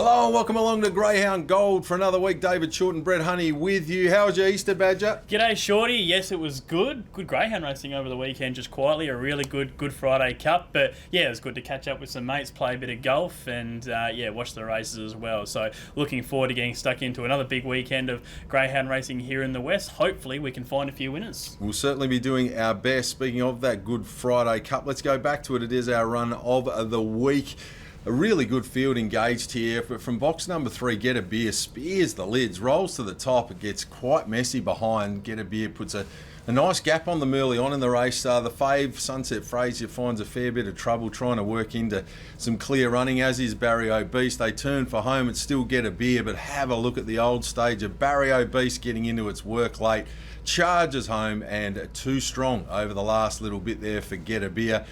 Hello and welcome along to Greyhound Gold for another week. David Short and Brett Honey with you. How was your Easter, Badger? G'day, Shorty. Yes, it was good. Good greyhound racing over the weekend, just quietly. A really good Good Friday Cup. But yeah, it was good to catch up with some mates, play a bit of golf, and watch the races as well. So looking forward to getting stuck into another big weekend of greyhound racing here in the West. Hopefully we can find a few winners. We'll certainly be doing our best. Speaking of that Good Friday Cup, let's go back to it. It is our run of the week. A really good field engaged here, but from box number 3, Get a Beer spears the lids, rolls to the top. It gets quite messy behind. Get a Beer puts a nice gap on them early on in the race. The fave, Sunset Frazier, finds a fair bit of trouble trying to work into some clear running, as is Barrio Beast. They turn for home. It's still Get a Beer, but have a look at the old stage of Barrio Beast getting into its work late. Charges home and too strong over the last little bit there for Get a Beer.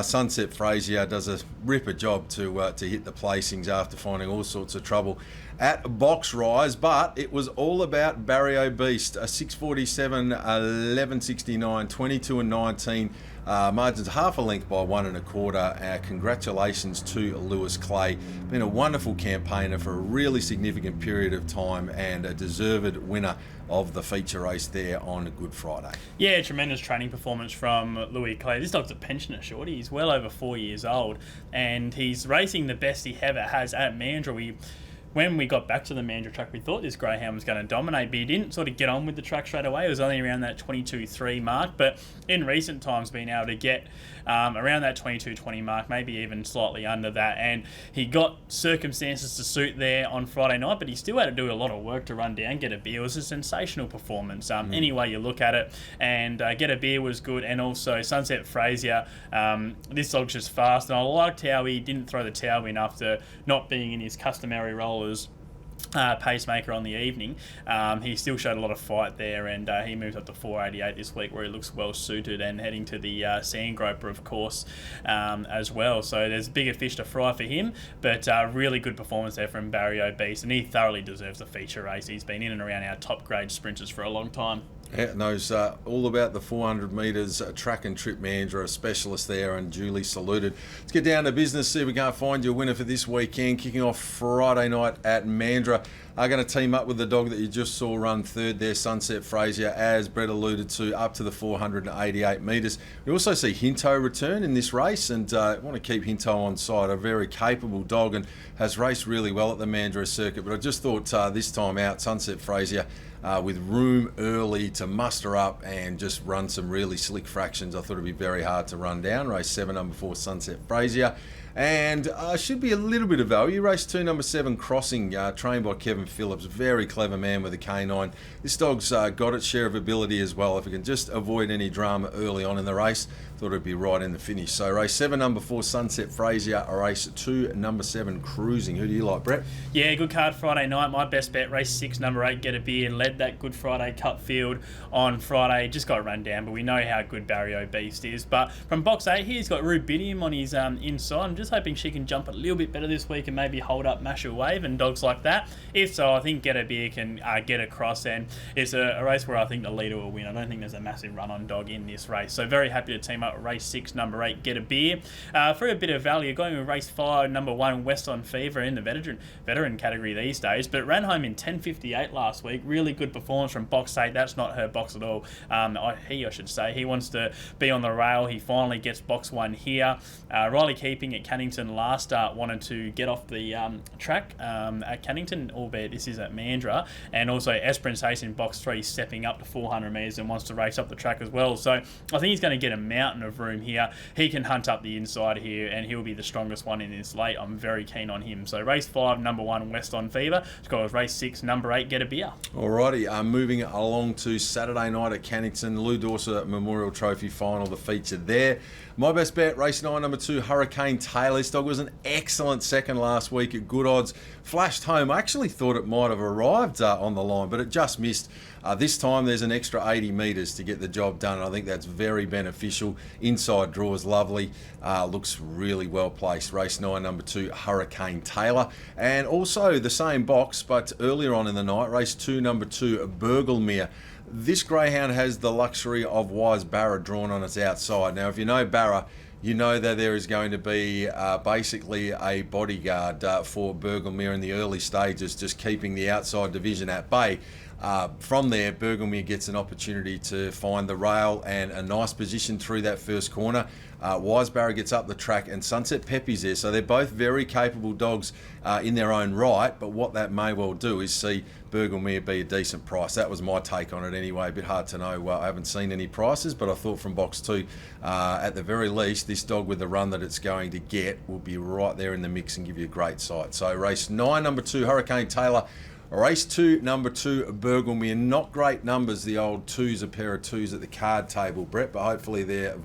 Sunset Frazier does a ripper job to hit the placings after finding all sorts of trouble at box rise, but it was all about Barrio Beast. 6:47, 11:69, 22 and 19. Margins half a length by 1 1/4. Congratulations to Lewis Clay. Been a wonderful campaigner for a really significant period of time and a deserved winner of the feature race there on Good Friday. Yeah, tremendous training performance from Louis Clay. This dog's a pensioner, Shorty. He's well over 4 years old, and he's racing the best he ever has at Mandurah. When we got back to the Mandurah track, we thought this greyhound was going to dominate, but he didn't sort of get on with the track straight away. It was only around that 22.3 mark, but in recent times been able to get around that 22.20 mark, maybe even slightly under that, and he got circumstances to suit there on Friday night, but he still had to do a lot of work to run down Get a Beer. It was a sensational performance, any way you look at it, and Get a Beer was good, and also Sunset Frazier, this dog's just fast, and I liked how he didn't throw the towel in after not being in his customary role as pacemaker on the evening. He still showed a lot of fight there, and he moves up to 488 this week, where he looks well suited, and heading to the Sandgroper, of course, as well. So there's bigger fish to fry for him, but really good performance there from Barrio Beast, and he thoroughly deserves the feature race. He's been in and around our top grade sprinters for a long time. Yeah, knows all about the 400 metres track and trip Mandurah, a specialist there, and duly saluted. Let's get down to business, see if we can't find you a winner for this weekend. Kicking off Friday night at Mandurah. Are going to team up with the dog that you just saw run third there, Sunset Frazier, as Brett alluded to, up to the 488 metres. We also see Hinto return in this race, and want to keep Hinto on side. A very capable dog and has raced really well at the Mandurah circuit, but I just thought this time out, Sunset Frazier, with room early to muster up and just run some really slick fractions. I thought it'd be very hard to run down. Race 7, number 4, Sunset Frazier. And should be a little bit of value. Race 2, number 7, Crossing, trained by Kevin Phillips. Very clever man with a canine. This dog's got its share of ability as well. If it can just avoid any drama early on in the race, thought it'd be right in the finish. So race 7, number 4, Sunset Frazier. Race 2, number 7, Cruising. Who do you like, Brett? Yeah, good card Friday night. My best bet, race 6, number 8, Get a Beer. Led that Good Friday Cup field on Friday. Just got run down, but we know how good Barrio Beast is. But from box 8 here, he's got Rubidium on his inside. I'm just hoping she can jump a little bit better this week and maybe hold up Masher Wave and dogs like that. If so, I think Get a Beer can get across, and it's a race where I think the leader will win. I don't think there's a massive run-on dog in this race. So very happy to team up race 6, number 8, Get a Beer. For a bit of value, going with race 5, number 1, West on Fever, in the veteran category these days, but ran home in 10:58 last week. Really good performance from box 8. That's not her box at all. I should say. He wants to be on the rail. He finally gets box 1 here. Riley Keeping at Cannington last start wanted to get off the track at Cannington, albeit this is at Mandurah, and also Esperance Ace in box 3 stepping up to 400 metres and wants to race up the track as well. So I think he's going to get a mountain of room here. He can hunt up the inside here, and he'll be the strongest one in this late. I'm very keen on him. So race 5, number 1, West on Fever. It's got race 6, number 8, Get a Beer. Alrighty, moving along to Saturday night at Cannington, Lou Dorser Memorial Trophy Final, the feature there. My best bet, race 9, number 2, Hurricane Taylor. This dog was an excellent second last week at good odds. Flashed home. I actually thought it might have arrived on the line, but it just missed. This time there's an extra 80 metres to get the job done. I think that's very beneficial. Inside draw is lovely. Looks really well placed. Race 9, number 2, Hurricane Taylor. And also the same box, but earlier on in the night, race 2, number 2, Burglemere. This greyhound has the luxury of Wise Barra drawn on its outside. Now, if you know Barra, you know that there is going to be basically a bodyguard for Burglemere in the early stages, just keeping the outside division at bay. From there, Burglemere gets an opportunity to find the rail and a nice position through that first corner. Wisebarrow gets up the track and Sunset Pepe's there. So they're both very capable dogs in their own right, but what that may well do is see Burglemere be a decent price. That was my take on it anyway. A bit hard to know. I haven't seen any prices, but I thought from box 2, at the very least, this dog with the run that it's going to get will be right there in the mix and give you a great sight. So race 9, number 2, Hurricane Taylor. Race 2, number 2, Burglemere. Not great numbers, the old 2s, a pair of 2s at the card table, Brett, but hopefully they're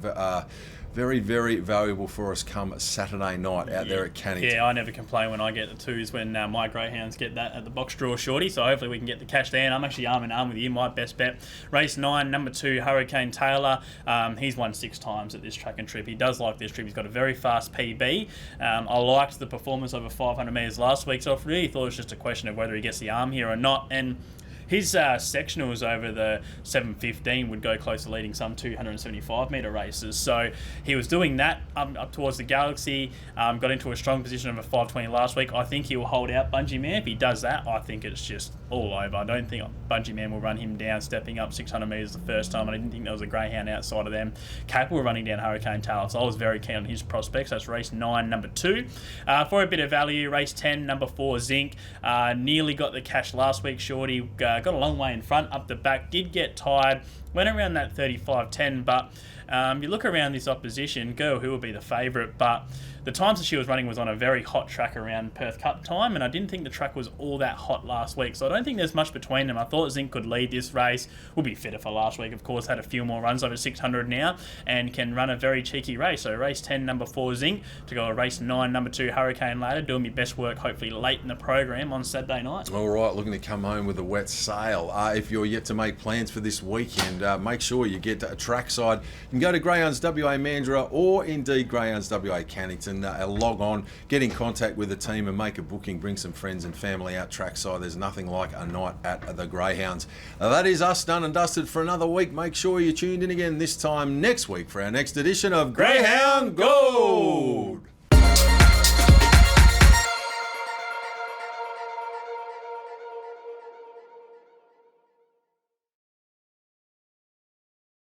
very, very valuable for us come Saturday night out there at Cannington. Yeah, I never complain when I get the 2s when my greyhounds get that at the box draw shorty, so hopefully we can get the cash there. And I'm actually arm in arm with you, my best bet. Race 9, number 2, Hurricane Taylor. He's won 6 times at this track and trip. He does like this trip. He's got a very fast PB. I liked the performance over 500 metres last week, so I really thought it was just a question of whether he gets the arm here or not. And his sectionals over the 7:15 would go close to leading some 275 metre races. So he was doing that up towards the Galaxy, got into a strong position of a 5:20 last week. I think he will hold out Bungee Man. If he does that, I think it's just all over. I don't think Bungee Man will run him down, stepping up 600 metres the first time. And I didn't think there was a greyhound outside of them capable of running down Hurricane Taylor. So I was very keen on his prospects. That's race 9, number 2. For a bit of value, race 10, number 4, Zinc. Nearly got the cash last week, shorty. Got a long way in front, up the back, did get tired, went around that 35.10, but you look around this opposition, Girl Who will be the favourite, but the times that she was running was on a very hot track around Perth Cup time, and I didn't think the track was all that hot last week, so I don't think there's much between them. I thought Zinc could lead this race, will be fitter for last week, of course, had a few more runs over 600 now, and can run a very cheeky race. So race 10, number 4, Zinc, to go a race 9, number 2, Hurricane later, doing my best work hopefully late in the program on Saturday night. All right, looking to come home with a wet sail. If you're yet to make plans for this weekend, make sure you get to a trackside. You can go to Greyhounds WA Mandurah or indeed Greyhounds WA Cannington. Log on, get in contact with the team and make a booking. Bring some friends and family out trackside. There's nothing like a night at the Greyhounds. That is us done and dusted for another week. Make sure you're tuned in again this time next week for our next edition of Greyhound Go!